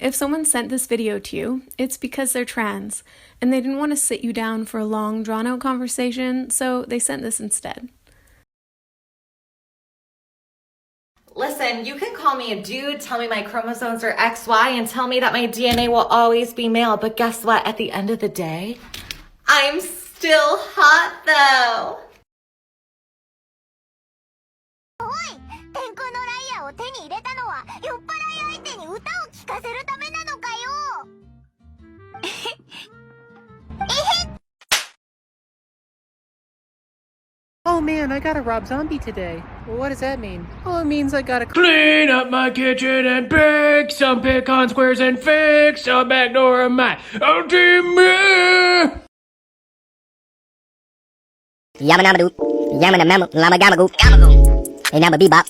if someone sent this video to you, it's because they're trans, and they didn't want to sit you down for a long, drawn-out conversation, so they sent this instead. Listen, you can call me a dude, tell me my chromosomes are XY, and tell me that my DNA will always be male, but guess what? At the end of the day, I'm still hot, though. おい、天空のライアーを手に入れたのは酔っ払い相手に歌を聴かせるためなのかよ。Oh man, I gotta rob Zombie today. Well, what does that mean? Oh, it means I gotta clean up my kitchen and pick some pecan squares and fix a back door of my ultimate. Yamma namma doo, yamma namma llama gamma goo, and yamma bebop,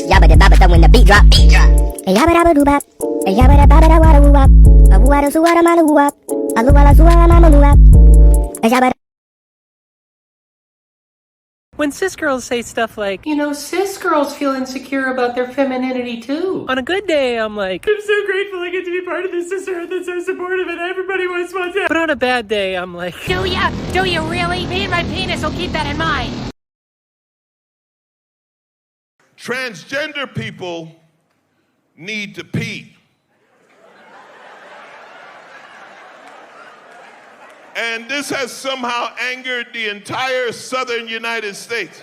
yabba da babba when the beat drop, and yabba dabba doo bop, and yabba da babba da wada woo wop, a woo wada su wada mala woo wop, a lu wada su wada mama woo wop, and yabba. When cis girls say stuff like, you know, cis girls feel insecure about their femininity too. On a good day, I'm like, I'm so grateful I get to be part of this sisterhood that's so supportive and everybody wants one too. But on a bad day, I'm like, do ya? Do you really? Me and my penis will keep that in mind. Transgender people need to pee. And this has somehow angered the entire southern United States.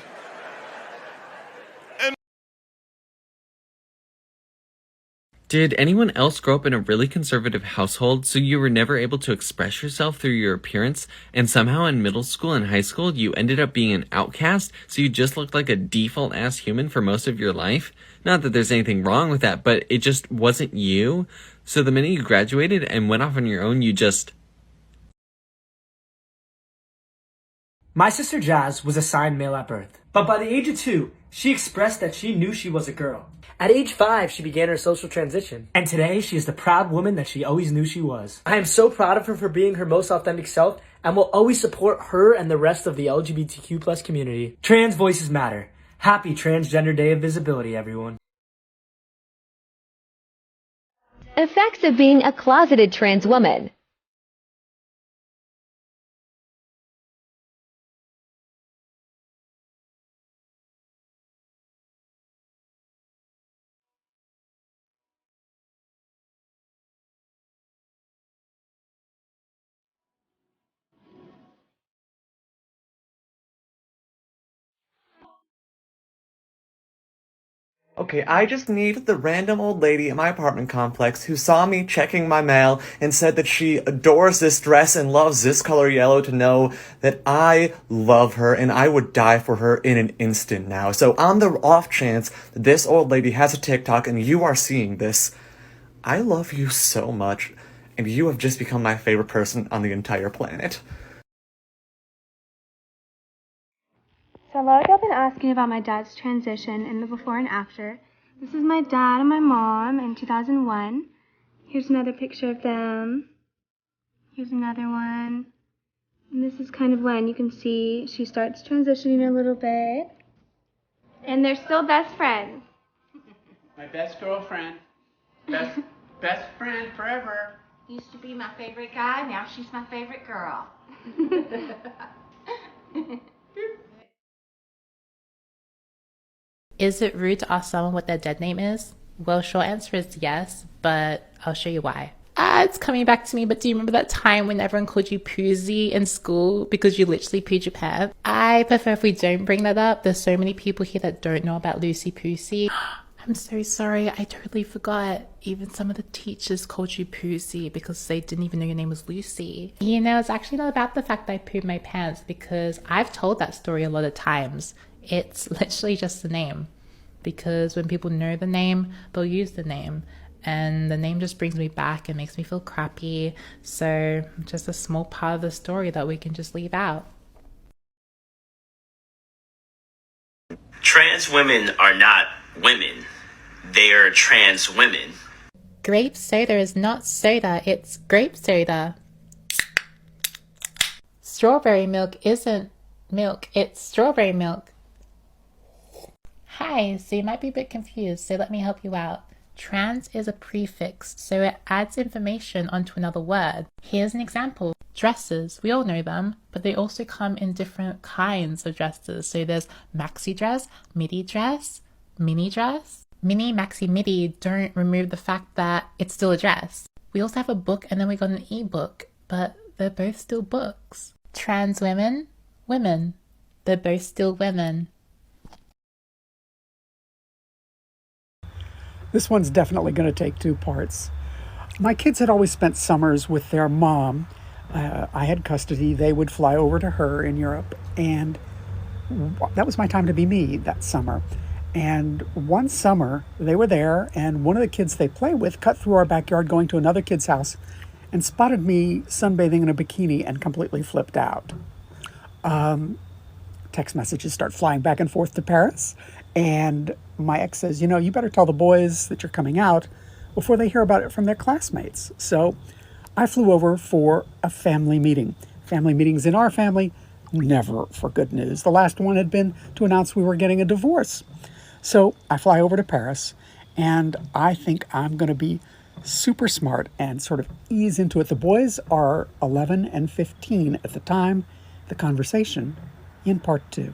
Did anyone else grow up in a really conservative household so you were never able to express yourself through your appearance, and somehow in middle school and high school you ended up being an outcast so you just looked like a default-ass human for most of your life? Not that there's anything wrong with that, but it just wasn't you. So the minute you graduated and went off on your own, you just... My sister Jazz was assigned male at birth, but by the age of 2, she expressed that she knew she was a girl. At age 5, she began her social transition, and today she is the proud woman that she always knew she was. I am so proud of her for being her most authentic self, and will always support her and the rest of the LGBTQ+ community. Trans voices matter. Happy Transgender Day of Visibility, everyone. Effects of being a closeted trans woman. Okay, I just need the random old lady in my apartment complex who saw me checking my mail and said that she adores this dress and loves this color yellow to know that I love her and I would die for her in an instant now. So on the off chance that this old lady has a TikTok and you are seeing this, I love you so much and you have just become my favorite person on the entire planet. So a lot of y'all been asking about my dad's transition and the before and after. This is my dad and my mom in 2001. Here's another picture of them. Here's another one. And this is kind of when you can see she starts transitioning a little bit. And they're still best friends. My best girlfriend. Best friend forever. Used to be my favorite guy, now she's my favorite girl. Is it rude to ask someone what their dead name is? Well, short answer is yes, but I'll show you why. It's coming back to me, but do you remember that time when everyone called you Poozy in school because you literally pooed your pants? I prefer if we don't bring that up. There's so many people here that don't know about Lucy Poosey. I'm so sorry, I totally forgot. Even some of the teachers called you Poosey because they didn't even know your name was Lucy. You know, it's actually not about the fact that I pooed my pants because I've told that story a lot of times. It's literally just the name, because when people know the name, they'll use the name, and the name just brings me back and makes me feel crappy. So just a small part of the story that we can just leave out. Trans women are not women. They are trans women. Grape soda is not soda, it's grape soda. Strawberry milk isn't milk, it's strawberry milk. Hi, so you might be a bit confused, so let me help you out. Trans is a prefix, so it adds information onto another word. Here's an example. Dresses, we all know them, but they also come in different kinds of dresses. So there's maxi dress, midi dress, mini dress. Mini, maxi, midi don't remove the fact that it's still a dress. We also have a book and then we got an ebook, but they're both still books. Trans women, women. They're both still women. This one's definitely going to take 2 parts. My kids had always spent summers with their mom. I had custody. They would fly over to her in Europe, and that was my time to be me that summer. And one summer, they were there, and one of the kids they play with cut through our backyard going to another kid's house and spotted me sunbathing in a bikini and completely flipped out. Text messages start flying back and forth to Paris, and my ex says, you better tell the boys that you're coming out before they hear about it from their classmates. So I flew over for a family meeting. Family meetings in our family, never for good news. The last one had been to announce we were getting a divorce. So I fly over to Paris, and I think I'm going to be super smart and sort of ease into it. The boys are 11 and 15 at the time, the conversation in part 2.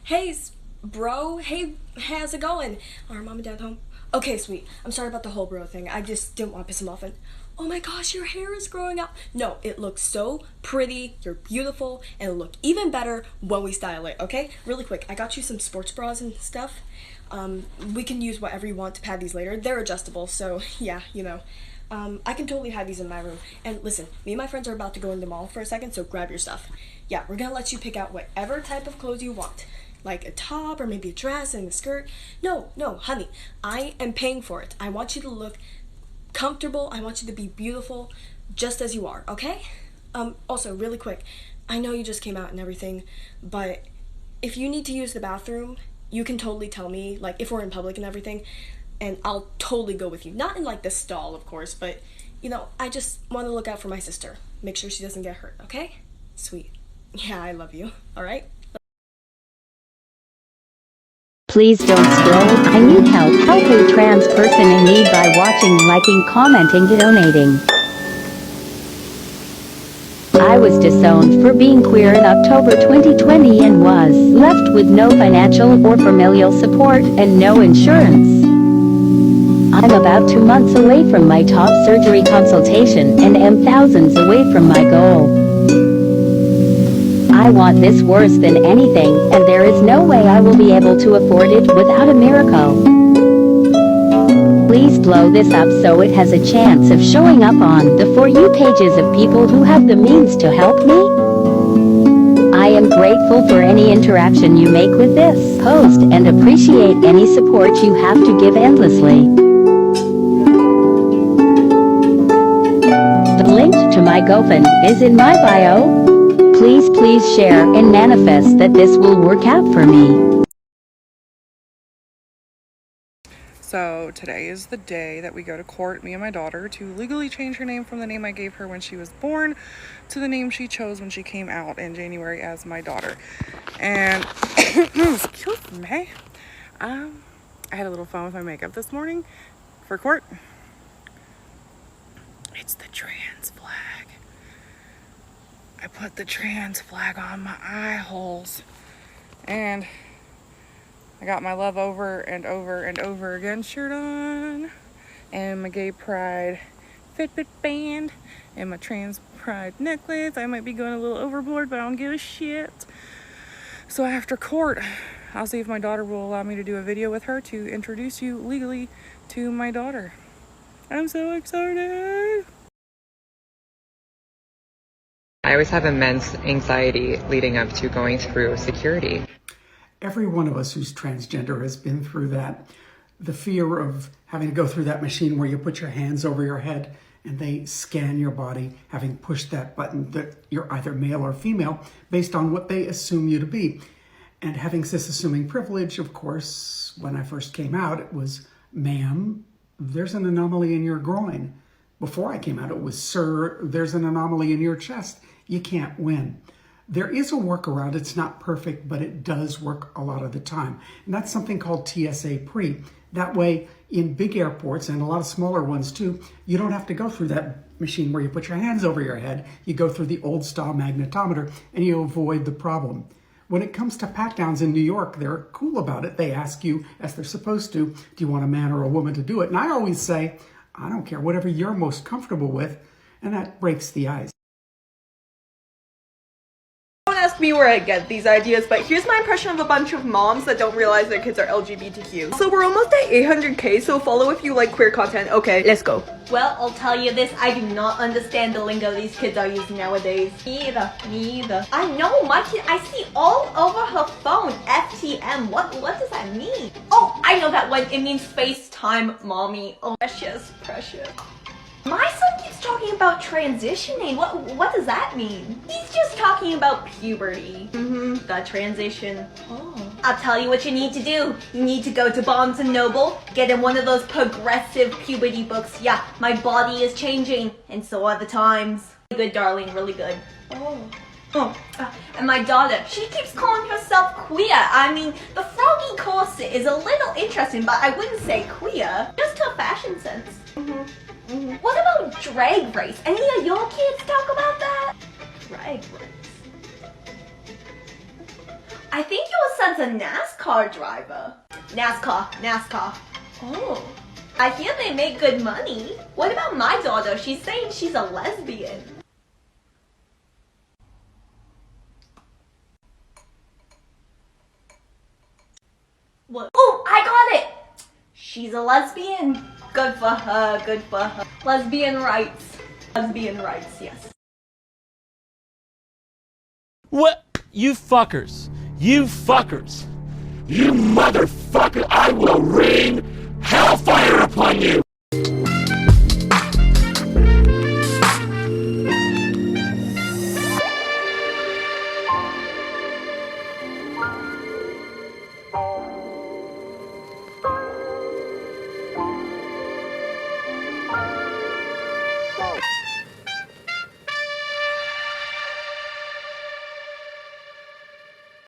Hey, bro. Hey, how's it going? Are mom and dad home? Okay, sweet. I'm sorry about the whole bro thing. I just didn't want to piss him off. And oh my gosh, your hair is growing out. No, it looks so pretty. You're beautiful, and it'll look even better when we style it. Okay, really quick. I got you some sports bras and stuff. We can use whatever you want to pad these later. They're adjustable, so yeah, I can totally have these in my room. And listen, me and my friends are about to go in the mall for a second, so grab your stuff. Yeah, we're gonna let you pick out whatever type of clothes you want. Like a top or maybe a dress and a skirt. No, honey, I am paying for it. I want you to look comfortable. I want you to be beautiful just as you are, okay? Also, really quick, I know you just came out and everything, but if you need to use the bathroom, you can totally tell me, like if we're in public and everything, and I'll totally go with you. Not in like the stall, of course, but I just want to look out for my sister. Make sure she doesn't get hurt, okay? Sweet. Yeah, I love you, all right? Please don't scroll. I need help. Help a trans person in need by watching, liking, commenting, donating. I was disowned for being queer in October 2020 and was left with no financial or familial support and no insurance. I'm about 2 months away from my top surgery consultation and am thousands away from my goal. I want this worse than anything, and there is no way I will be able to afford it without a miracle. Please blow this up so it has a chance of showing up on the For You pages of people who have the means to help me. I am grateful for any interaction you make with this post and appreciate any support you have to give endlessly. The link to my GoFundMe is in my bio. Please share and manifest that this will work out for me. So today is the day that we go to court, me and my daughter, to legally change her name from the name I gave her when she was born to the name she chose when she came out in January as my daughter. And excuse me, I had a little fun with my makeup this morning for court. It's the trans flag. I put the trans flag on my eye holes, and I got my love over and over and over again shirt on, and my gay pride Fitbit band, and my trans pride necklace. I might be going a little overboard, but I don't give a shit. So after court, I'll see if my daughter will allow me to do a video with her to introduce you legally to my daughter. I'm so excited. I always have immense anxiety leading up to going through security. Every one of us who's transgender has been through that. The fear of having to go through that machine where you put your hands over your head and they scan your body, having pushed that button that you're either male or female based on what they assume you to be. And having cis-assuming privilege, of course, when I first came out, it was, ma'am, there's an anomaly in your groin. Before I came out, it was, sir, there's an anomaly in your chest. You can't win. There is a workaround. It's not perfect, but it does work a lot of the time. And that's something called TSA Pre. That way, in big airports and a lot of smaller ones too, you don't have to go through that machine where you put your hands over your head. You go through the old style magnetometer and you avoid the problem. When it comes to pat downs in New York, they're cool about it. They ask you, as they're supposed to, do you want a man or a woman to do it? And I always say, I don't care, whatever you're most comfortable with. And that breaks the ice. Don't ask me where I get these ideas, but here's my impression of a bunch of moms that don't realize their kids are LGBTQ. So we're almost at 800k, so follow if you like queer content. Okay, let's go. Well, I'll tell you this, I do not understand the lingo these kids are using nowadays. Me either. I know, my kid, I see all over her phone, FTM, what does that mean? Oh, I know that one, it means FaceTime, mommy. Oh, precious. My son keeps talking about transitioning. What does that mean? He's just talking about puberty. The transition. Oh. I'll tell you what you need to do. You need to go to Barnes & Noble, get him one of those progressive puberty books. Yeah, my body is changing, and so are the times. Really good, darling, really good. And my daughter, she keeps calling herself queer. I mean, the froggy corset is a little interesting, but I wouldn't say queer. Just her fashion sense. What about drag race? Any of your kids talk about that? Drag race. I think your son's a NASCAR driver. NASCAR. Oh. I hear they make good money. What about my daughter? She's saying she's a lesbian. What? Oh, I got it! She's a lesbian. Good for her. Lesbian rights, yes. What? You fuckers. You motherfucker, I will rain hellfire upon you!